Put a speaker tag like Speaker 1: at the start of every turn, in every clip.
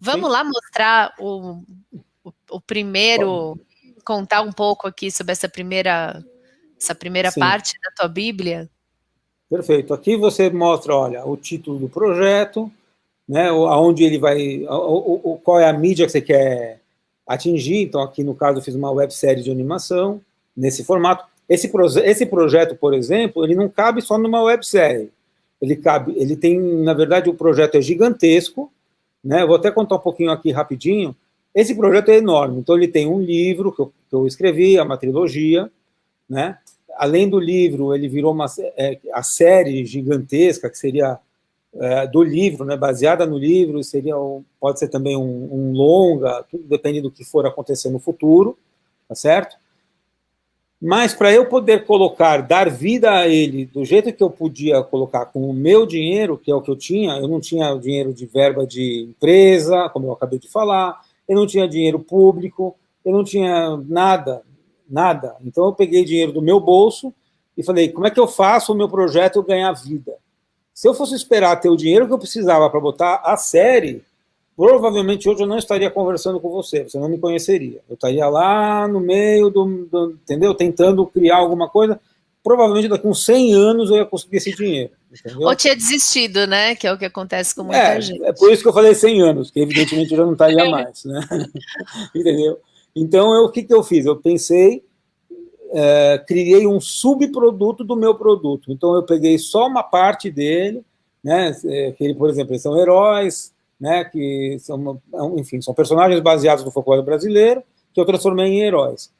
Speaker 1: Vamos lá mostrar o primeiro, contar um pouco aqui sobre essa primeira parte da tua Bíblia?
Speaker 2: Perfeito. Aqui você mostra, olha, o título do projeto, né, aonde ele vai, qual é a mídia que você quer atingir. Então, aqui no caso, eu fiz uma websérie de animação nesse formato. Esse projeto, por exemplo, ele não cabe só numa websérie. Ele tem, na verdade, o projeto é gigantesco, né? Eu vou até contar um pouquinho aqui rapidinho. Esse projeto é enorme. Então, ele tem um livro que eu escrevi, é uma trilogia, né? Além do livro, ele virou a série gigantesca, que seria do livro, né, baseada no livro, pode ser também um longa, tudo depende do que for acontecer no futuro, tá certo? Mas para eu poder dar vida a ele do jeito que eu podia colocar com o meu dinheiro, que é o que eu não tinha dinheiro de verba de empresa, como eu acabei de falar, eu não tinha dinheiro público, eu não tinha nada. Então eu peguei dinheiro do meu bolso e falei, como é que eu faço o meu projeto ganhar vida? Se eu fosse esperar ter o dinheiro que eu precisava para botar a série, provavelmente hoje eu não estaria conversando com você não me conheceria. Eu estaria lá no meio entendeu? Tentando criar alguma coisa. Provavelmente daqui uns 100 anos eu ia conseguir esse dinheiro. Entendeu?
Speaker 1: Ou tinha desistido, né? Que é o que acontece com muita gente.
Speaker 2: É por isso que eu falei 100 anos, que evidentemente eu já não estaria mais, né? Entendeu? Então, o que eu fiz? Eu pensei, criei um subproduto do meu produto. Então, eu peguei só uma parte dele, né? Que por exemplo, eles são heróis, né? Que são, enfim, são personagens baseados no folclore brasileiro, que eu transformei em heróis.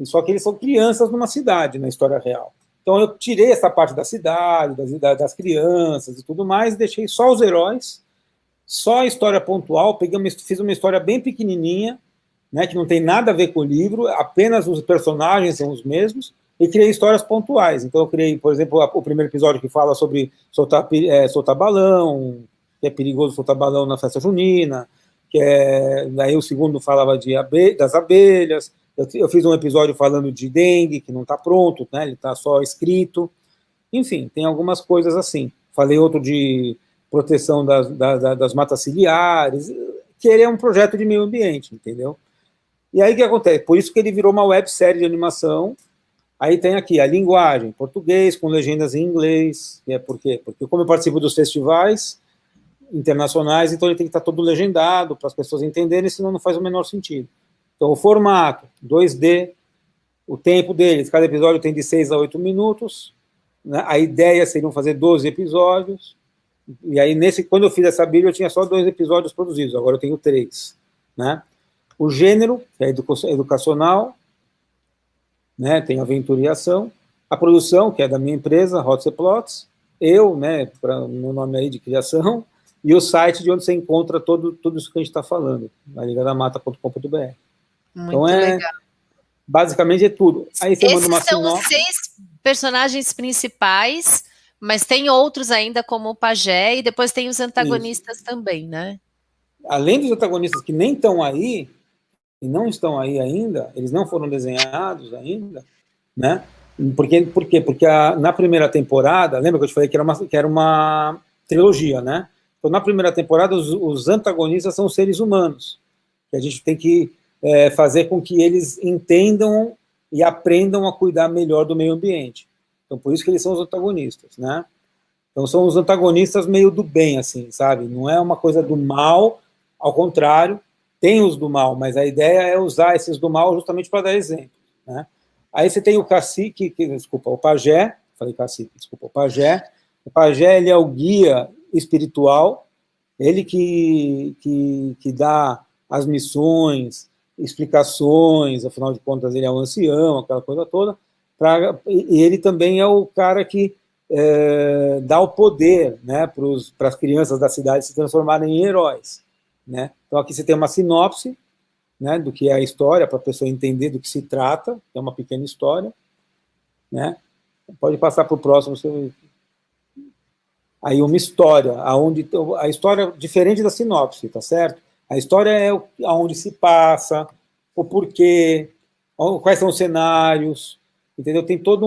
Speaker 2: Só que eles são crianças numa cidade, na história real. Então, eu tirei essa parte da cidade, das crianças e tudo mais, e deixei só os heróis, só a história pontual, fiz uma história bem pequenininha, né, que não tem nada a ver com o livro, apenas os personagens são os mesmos, e criei histórias pontuais. Então eu criei, por exemplo, o primeiro episódio que fala sobre soltar balão, que é perigoso soltar balão na festa junina, daí o segundo falava das abelhas, eu fiz um episódio falando de dengue, que não está pronto, né, ele está só escrito, enfim, tem algumas coisas assim. Falei outro de proteção das matas ciliares, que ele é um projeto de meio ambiente, entendeu? E aí o que acontece? Por isso que ele virou uma websérie de animação. Aí tem aqui a linguagem, português, com legendas em inglês. Por quê? Porque como eu participo dos festivais internacionais, então ele tem que estar todo legendado para as pessoas entenderem, senão não faz o menor sentido. Então o formato, 2D, o tempo deles, cada episódio tem de 6 a 8 minutos, né? A ideia seria fazer 12 episódios, e aí quando eu fiz essa bíblia eu tinha só 2 episódios produzidos, agora eu tenho 3, né? O gênero, que é educacional, né, tem aventura e ação. A produção, que é da minha empresa, Hotse Plots. Eu, né, para meu nome aí de criação. E o site de onde você encontra tudo isso que a gente está falando, na ligadamata.com.br. Então,
Speaker 1: legal.
Speaker 2: Basicamente é tudo. Aí você manda uma
Speaker 1: Esses são os
Speaker 2: sinopse.
Speaker 1: 6 personagens principais, mas tem outros ainda, como o pajé, e depois tem os antagonistas também, né?
Speaker 2: Além dos antagonistas que nem estão aí, e não estão aí ainda, eles não foram desenhados ainda, né? Por quê? Porque na primeira temporada, lembra que eu te falei que era uma trilogia, né? Então, na primeira temporada, os antagonistas são os seres humanos, que a gente tem que fazer com que eles entendam e aprendam a cuidar melhor do meio ambiente. Então, por isso que eles são os antagonistas, né? Então, são os antagonistas meio do bem, assim, sabe? Não é uma coisa do mal, ao contrário, tem os do mal, mas a ideia é usar esses do mal justamente para dar exemplo, né? Aí você tem o cacique, o pajé, falei cacique, desculpa, o pajé. O pajé, ele é o guia espiritual, ele que dá as missões, explicações, afinal de contas ele é um ancião, aquela coisa toda, e ele também é o cara que dá o poder, né, para as crianças da cidade se transformarem em heróis, né? Então aqui você tem uma sinopse, né, do que é a história, para a pessoa entender do que se trata, é uma pequena história, né? Pode passar para o próximo. Aí uma história, a história diferente da sinopse, tá certo? A história é aonde se passa, o porquê, quais são os cenários, entendeu? Tem toda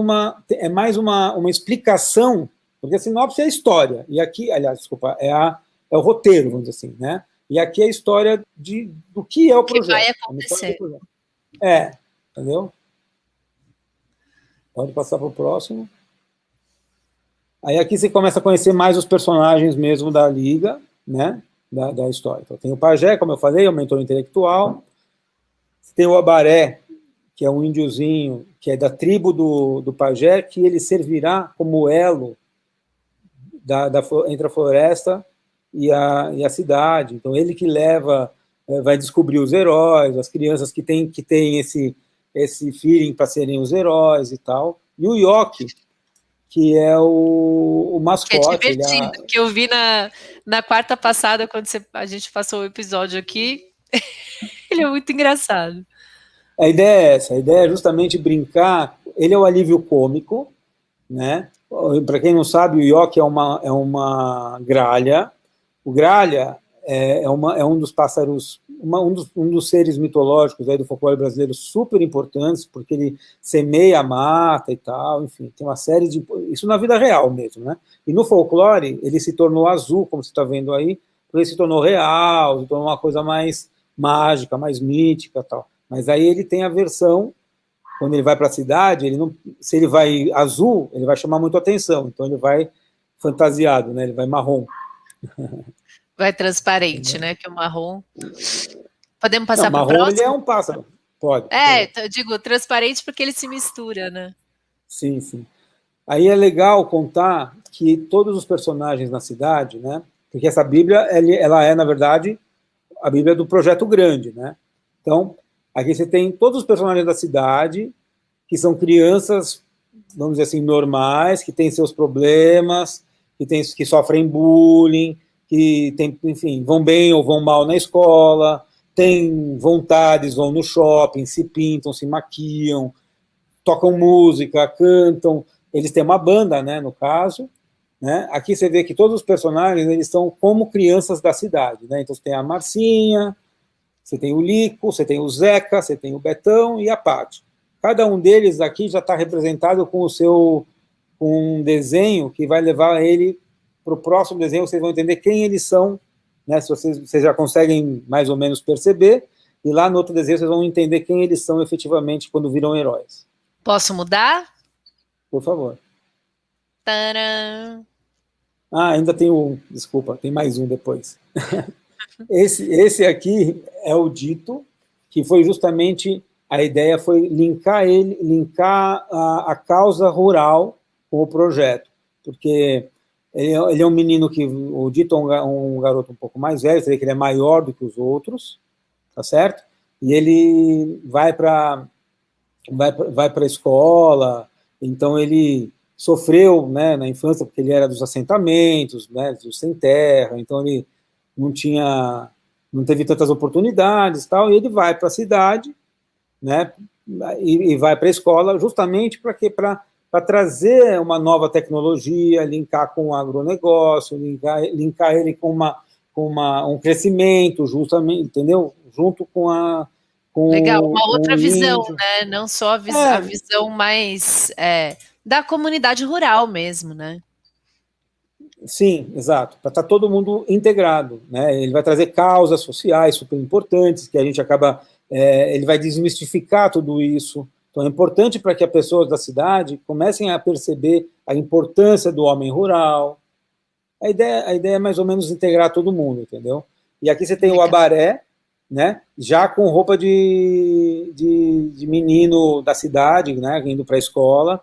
Speaker 2: é mais uma explicação, porque a sinopse é a história, e aqui, aliás, desculpa, é o roteiro, vamos dizer assim, né? E aqui é a história do que é o projeto.
Speaker 1: O que vai acontecer.
Speaker 2: Entendeu? Pode passar para o próximo. Aí aqui você começa a conhecer mais os personagens mesmo da Liga, né, da história. Então tem o Pajé, como eu falei, é o mentor intelectual. Tem o Abaré, que é um índiozinho, que é da tribo do Pajé, que ele servirá como elo entre a floresta e a cidade. Então ele que leva, vai descobrir os heróis, as crianças que têm esse feeling para serem os heróis e tal. E o Yoki, que é o mascote.
Speaker 1: Que é divertido, que eu vi na quarta passada, quando a gente passou o episódio aqui. Ele é muito engraçado.
Speaker 2: A ideia é essa, a ideia é justamente brincar. Ele é o alívio cômico, né? Para quem não sabe, o Yoki é uma gralha. O gralha é um dos pássaros, um dos seres mitológicos aí do folclore brasileiro super importantes, porque ele semeia a mata e tal, enfim, tem uma série de... Isso na vida real mesmo, né? E no folclore, ele se tornou azul, como você está vendo aí, porque ele se tornou real, se tornou uma coisa mais mágica, mais mítica e tal. Mas aí ele tem a versão, quando ele vai para a cidade, se ele vai azul, ele vai chamar muito atenção, então ele vai fantasiado, né? Ele vai marrom.
Speaker 1: Vai transparente, né? Que o marrom... Podemos passar para o
Speaker 2: próximo?
Speaker 1: Marrom
Speaker 2: ele é um pássaro. Pode.
Speaker 1: Eu digo transparente porque ele se mistura, né?
Speaker 2: Sim, sim. Aí é legal contar que todos os personagens na cidade, né? Porque essa Bíblia, ela é, na verdade, a Bíblia do Projeto Grande, né? Então, aqui você tem todos os personagens da cidade, que são crianças, vamos dizer assim, normais, que têm seus problemas, que sofrem bullying, que enfim, vão bem ou vão mal na escola, têm vontades, vão no shopping, se pintam, se maquiam, tocam música, cantam, eles têm uma banda, né, no caso, né? Aqui você vê que todos os personagens, eles são como crianças da cidade, né? Então você tem a Marcinha, você tem o Lico, você tem o Zeca, você tem o Betão e a Paty. Cada um deles aqui já está representado com um desenho que vai levar ele para o próximo desenho, vocês vão entender quem eles são, né? Se vocês já conseguem mais ou menos perceber, e lá no outro desenho vocês vão entender quem eles são efetivamente quando viram heróis.
Speaker 1: Posso mudar?
Speaker 2: Por favor.
Speaker 1: Tcharam!
Speaker 2: Ainda tem desculpa, tem mais um depois. Esse aqui é o Dito, que foi justamente, a ideia foi linkar a causa rural com o projeto, porque ele é um menino que, o Dito é um garoto um pouco mais velho, você vê que ele é maior do que os outros, tá certo? E ele vai para a escola, então ele sofreu, né, na infância, porque ele era dos assentamentos, né, dos sem terra, então ele não teve tantas oportunidades, tal, e ele vai para a cidade, né, e vai para a escola justamente para trazer uma nova tecnologia, linkar com o agronegócio, linkar ele com um crescimento, justamente, entendeu? Junto com
Speaker 1: Legal, uma outra visão, né? Não só a visão mais da comunidade rural mesmo, né?
Speaker 2: Sim, exato, para estar todo mundo integrado, né? Ele vai trazer causas sociais super importantes, que a gente acaba, ele vai desmistificar tudo isso. Então é importante para que as pessoas da cidade comecem a perceber a importância do homem rural. A ideia é mais ou menos integrar todo mundo, entendeu? E aqui você tem o Abaré, né? Já com roupa de menino da cidade, né? Indo para a escola.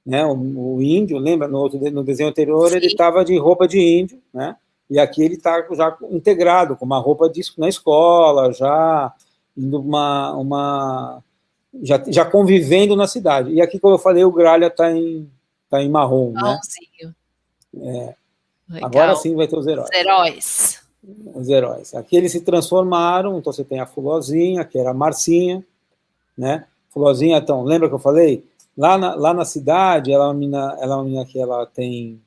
Speaker 2: Né, o índio, lembra, no desenho anterior, Sim. Ele estava de roupa de índio, né, e aqui ele está já integrado, com uma roupa disso na escola, já indo já convivendo na cidade. E aqui, como eu falei, o Gralha está em marrom,
Speaker 1: Marronzinho.
Speaker 2: né? Agora sim vai ter os heróis. Os heróis. Aqui eles se transformaram, então você tem a Fulozinha, que era a Marcinha, né, Fulozinha, então, lembra que eu falei? Lá na cidade, ela é uma menina que ela tem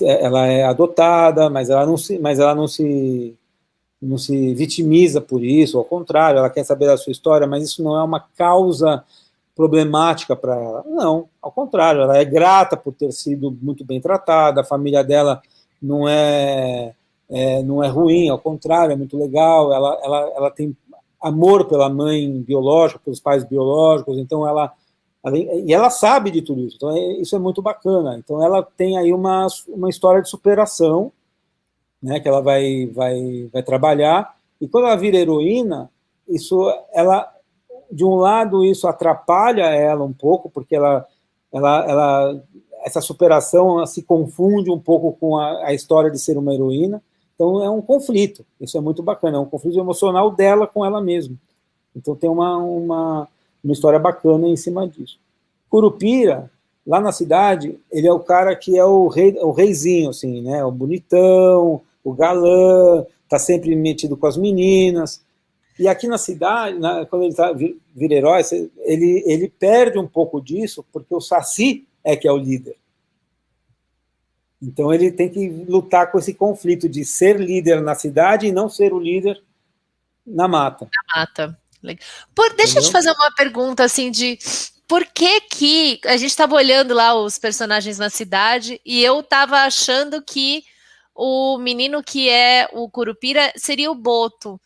Speaker 2: ela é adotada, mas ela não se vitimiza por isso, ao contrário, ela quer saber da sua história, mas isso não é uma causa problemática para ela. Não, ao contrário, ela é grata por ter sido muito bem tratada, a família dela não é não é ruim, ao contrário, é muito legal, ela tem amor pela mãe biológica, pelos pais biológicos, então e ela sabe de tudo isso, então isso é muito bacana. Então ela tem aí uma história de superação, né, que ela vai trabalhar, e quando ela vira heroína, de um lado, isso atrapalha ela um pouco, porque essa superação se confunde um pouco com a história de ser uma heroína, então é um conflito, isso é muito bacana, é um conflito emocional dela com ela mesma. Então tem uma história bacana em cima disso. Curupira, lá na cidade, ele é o cara que é o reizinho, assim, né? O bonitão, o galã, tá sempre metido com as meninas. E aqui na cidade, quando ele vira herói, ele perde um pouco disso, porque o Saci que é o líder. Então ele tem que lutar com esse conflito de ser líder na cidade e não ser o líder na mata.
Speaker 1: Na mata. Deixa eu te fazer uma pergunta, assim, de por que a gente estava olhando lá os personagens na cidade e eu estava achando que o menino que é o Curupira seria o Boto.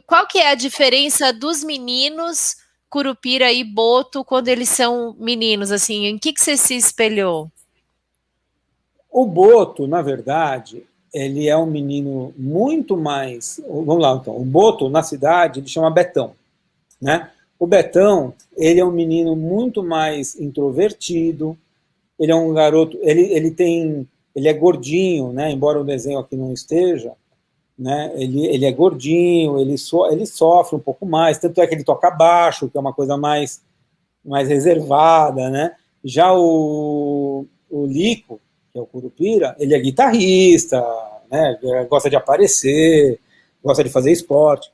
Speaker 1: Qual que é a diferença dos meninos Curupira e Boto quando eles são meninos, assim? Em que você se espelhou?
Speaker 2: O Boto, na verdade, ele é um menino muito mais... Vamos lá, então. O Boto, na cidade, ele chama Betão, né? O Betão, ele é um menino muito mais introvertido, ele é um garoto... Ele é gordinho, né? Embora o desenho aqui não esteja, né? Ele é gordinho, ele sofre um pouco mais, tanto é que ele toca baixo, que é uma coisa mais reservada, né? Já o Lico, que é o Curupira, ele é guitarrista, né? Gosta de aparecer, gosta de fazer esporte.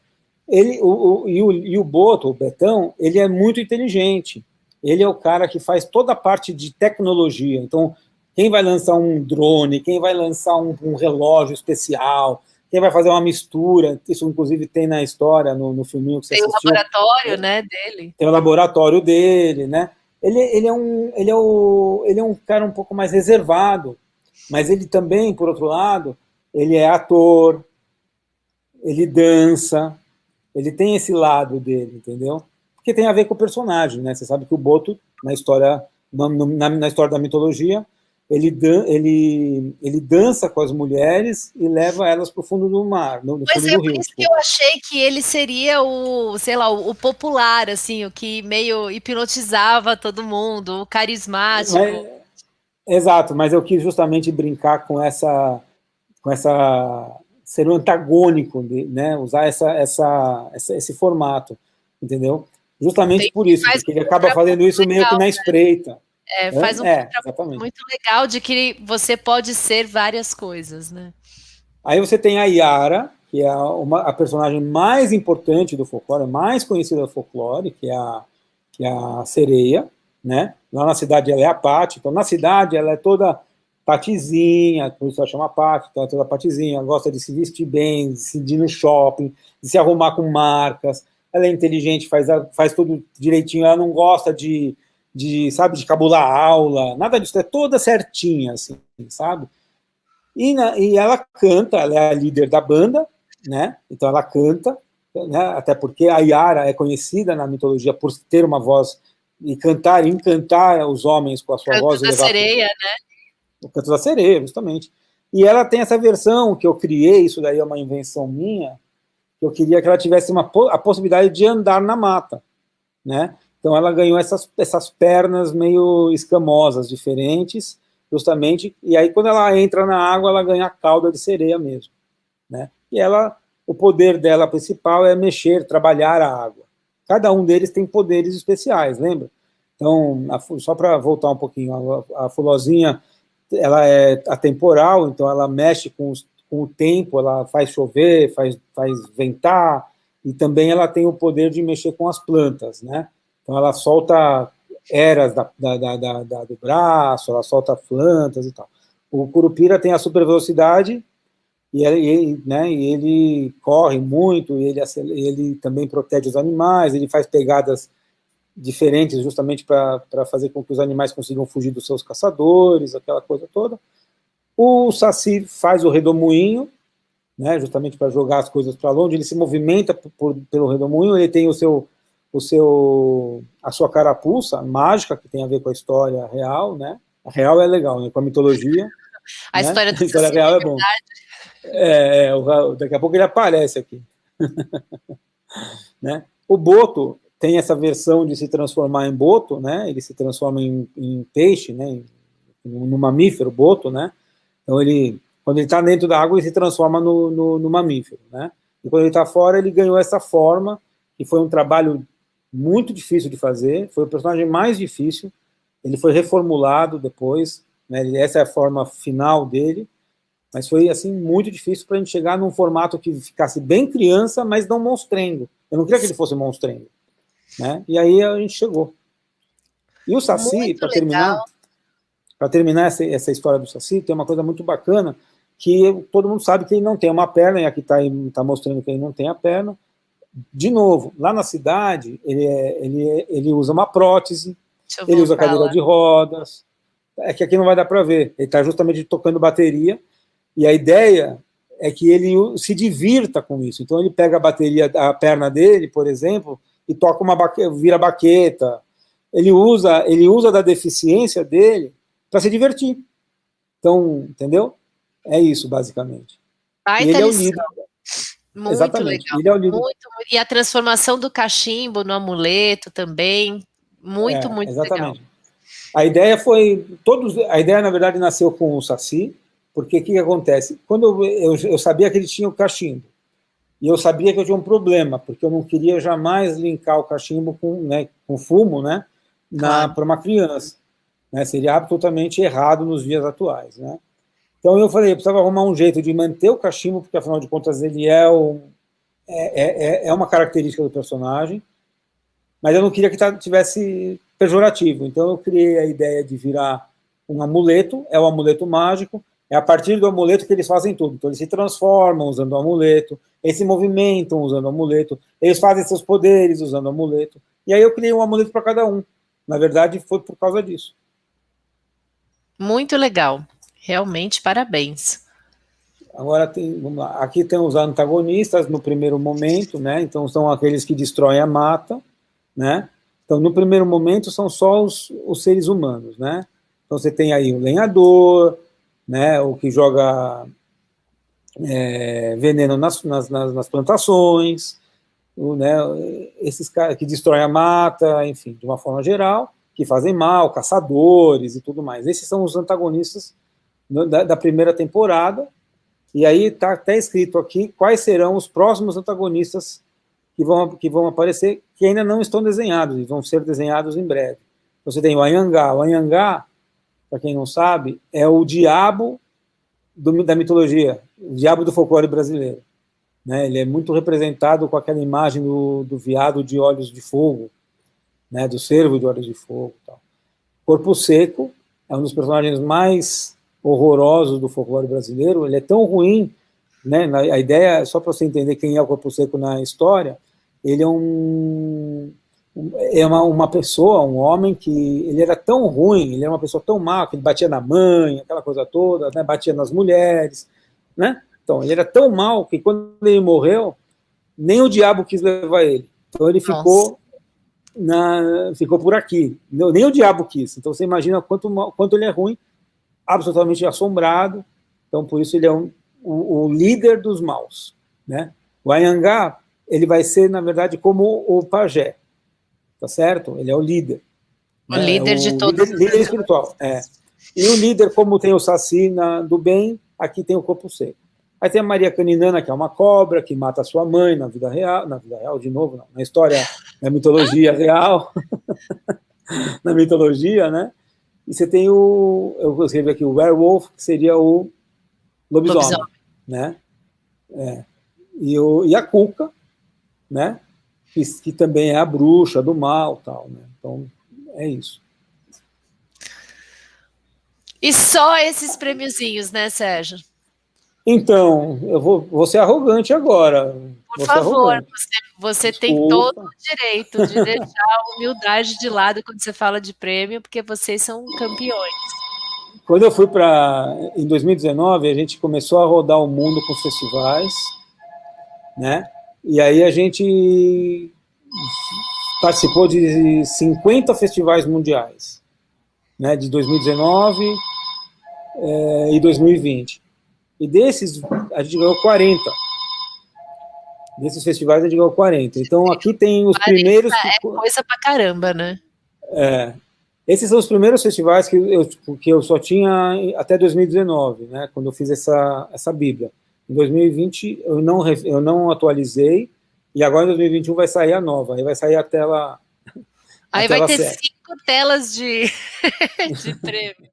Speaker 2: E o Boto, o Betão, ele é muito inteligente. Ele é o cara que faz toda a parte de tecnologia. Então, quem vai lançar um drone, quem vai lançar um relógio especial, quem vai fazer uma mistura, isso inclusive tem na história, no filminho que você assistiu.
Speaker 1: Tem o laboratório, né, dele.
Speaker 2: Tem o laboratório dele, né? Ele é um cara um pouco mais reservado, mas ele também, por outro lado, ele é ator, ele dança, ele tem esse lado dele, entendeu? Porque tem a ver com o personagem, né? Você sabe que o Boto, na história da mitologia, ele dança com as mulheres e leva elas para o fundo do mar, no fundo do rio.
Speaker 1: Por isso que eu achei que ele seria o popular, assim, o que meio hipnotizava todo mundo, o carismático.
Speaker 2: Exato, mas eu quis justamente brincar com essa ser um antagônico, né? Usar esse formato, entendeu? Justamente por isso, porque ele acaba fazendo isso meio que na espreita.
Speaker 1: Faz um contraponto muito legal de que você pode ser várias coisas, né?
Speaker 2: Aí você tem a Yara, que é a personagem mais importante do folclore, mais conhecida do folclore, que é a sereia, né? Lá na cidade ela é a Pati, então na cidade ela é toda patizinha, por isso ela chama Pati, então ela é toda patizinha, gosta de se vestir bem, de ir no shopping, de se arrumar com marcas, ela é inteligente, faz tudo direitinho, ela não gosta de cabular aula, nada disso, é toda certinha, assim, sabe? E ela canta, ela é a líder da banda, né? Então ela canta, né? Até porque a Yara é conhecida na mitologia por ter uma voz e encantar os homens com a sua voz.
Speaker 1: O canto da sereia, né?
Speaker 2: O canto da sereia, justamente. E ela tem essa versão que eu criei, isso daí é uma invenção minha, que eu queria que ela tivesse a possibilidade de andar na mata, né? Então ela ganhou essas pernas meio escamosas, diferentes, justamente, e aí quando ela entra na água, ela ganha a cauda de sereia mesmo, né? E o poder dela principal é trabalhar a água. Cada um deles tem poderes especiais, lembra? Então, só para voltar um pouquinho, a Fulozinha, ela é atemporal, então ela mexe com o tempo, ela faz chover, faz ventar, e também ela tem o poder de mexer com as plantas, né? Então ela solta eras do braço, ela solta plantas e tal. O Curupira tem a super velocidade e ele corre muito, ele também protege os animais, ele faz pegadas diferentes justamente para fazer com que os animais consigam fugir dos seus caçadores, aquela coisa toda. O Saci faz o redemoinho, né, justamente para jogar as coisas para longe, ele se movimenta pelo redemoinho, ele tem a sua carapuça mágica, que tem a ver com a história real, né? A real é legal, né? Com a mitologia.
Speaker 1: A
Speaker 2: né?
Speaker 1: história do
Speaker 2: a história real é bom. Daqui a pouco ele aparece aqui. né? O boto tem essa versão de se transformar em boto, né? Ele se transforma em peixe, né? No mamífero, boto, né? Então quando ele está dentro da água, ele se transforma no mamífero, né? E quando ele está fora, ele ganhou essa forma, que foi um trabalho muito difícil de fazer, foi o personagem mais difícil, ele foi reformulado depois, né? Essa é a forma final dele, mas foi assim muito difícil para a gente chegar num formato que ficasse bem criança, mas não monstrengo. Eu não queria que ele fosse monstrengo, né? E aí a gente chegou. E o Saci, para terminar essa história do Saci, tem uma coisa muito bacana, que todo mundo sabe que ele não tem uma perna, e aqui está mostrando que ele não tem a perna. De novo, lá na cidade, ele usa uma prótese, ele usa cadeira de rodas, é que aqui não vai dar para ver, ele está justamente tocando bateria, e a ideia é que ele se divirta com isso. Então ele pega a perna dele, por exemplo, e toca vira baqueta. Ele usa da deficiência dele para se divertir. Então, entendeu? É isso, basicamente.
Speaker 1: E
Speaker 2: ele é o líder.
Speaker 1: Muito
Speaker 2: Exatamente.
Speaker 1: legal.
Speaker 2: Ele é o líder.
Speaker 1: E a transformação do cachimbo no amuleto também. Muito
Speaker 2: exatamente.
Speaker 1: legal.
Speaker 2: A ideia, na verdade, nasceu com o Saci, porque o que acontece? Quando eu sabia que ele tinha o cachimbo, e eu sabia que eu tinha um problema, porque eu não queria jamais linkar o cachimbo com fumo, né, para uma criança. Né, seria absolutamente errado nos dias atuais. Né? Então eu falei, eu precisava arrumar um jeito de manter o cachimbo, porque afinal de contas ele é uma característica do personagem, mas eu não queria que tivesse pejorativo. Então eu criei a ideia de virar um amuleto, é o amuleto mágico, é a partir do amuleto que eles fazem tudo. Então eles se transformam usando o amuleto, eles se movimentam usando o amuleto, eles fazem seus poderes usando o amuleto, e aí eu criei um amuleto para cada um. Na verdade, foi por causa disso.
Speaker 1: Muito legal. Realmente, parabéns.
Speaker 2: Agora, vamos lá. Aqui tem os antagonistas no primeiro momento, né? Então são aqueles que destroem a mata, né? Então no primeiro momento são só os seres humanos, né? Então você tem aí o lenhador, né? O que joga veneno nas plantações, né? Esses caras que destroem a mata, enfim, de uma forma geral, que fazem mal, caçadores e tudo mais. Esses são os antagonistas da primeira temporada, e aí está até escrito aqui quais serão os próximos antagonistas que vão aparecer, que ainda não estão desenhados, e vão ser desenhados em breve. Você tem o Anhangá. O Anhangá, para quem não sabe, é o diabo da mitologia, o diabo do folclore brasileiro. Né? Ele é muito representado com aquela imagem do veado de olhos de fogo, né? Do cervo de olhos de fogo. Tal. Corpo Seco é um dos personagens mais horrorosos do folclore brasileiro. Ele é tão ruim, né? A ideia, só para você entender quem é o Corpo Seco na história, ele é uma pessoa, um homem que ele era tão ruim, ele era uma pessoa tão má, que ele batia na mãe, aquela coisa toda, né? Batia nas mulheres, né? Então, ele era tão mal que quando ele morreu, nem o diabo quis levar ele. Então ele ficou por aqui. Nem o diabo quis. Então você imagina quanto ele é ruim, absolutamente assombrado. Então por isso ele é o líder dos maus. Né? O Anhangá, ele vai ser, na verdade, como o pajé. Tá certo? Ele é o líder.
Speaker 1: O líder de todos.
Speaker 2: Líder espiritual. E o líder, como tem o Saci do bem, aqui tem o Corpo Seco. Aí tem a Maria Caninana, que é uma cobra, que mata a sua mãe na vida real de novo, não, na história, na mitologia real, na mitologia, né? E você tem eu escrevi aqui, o werewolf, que seria o lobisomem. Né? E a Cuca, né? Que também é a bruxa do mal, tal, né? Então, é isso.
Speaker 1: E só esses prêmiozinhos, né, Sérgio?
Speaker 2: Então, eu vou ser arrogante agora.
Speaker 1: Por favor, você tem todo o direito de deixar a humildade de lado quando você fala de prêmio, porque vocês são campeões.
Speaker 2: quando eu fui em 2019, a gente começou a rodar o mundo com os festivais, né? E aí a gente participou de 50 festivais mundiais, né? De 2019 e 2020. E desses, a gente ganhou 40. Nesses festivais, a gente ganhou 40. Então, aqui tem os primeiros...
Speaker 1: É coisa pra caramba, né?
Speaker 2: Esses são os primeiros festivais que eu só tinha até 2019, né? Quando eu fiz essa Bíblia. Em 2020, eu não atualizei, e agora em 2021 vai sair a nova. Aí vai sair a tela...
Speaker 1: Aí vai ter 5 telas de prêmio.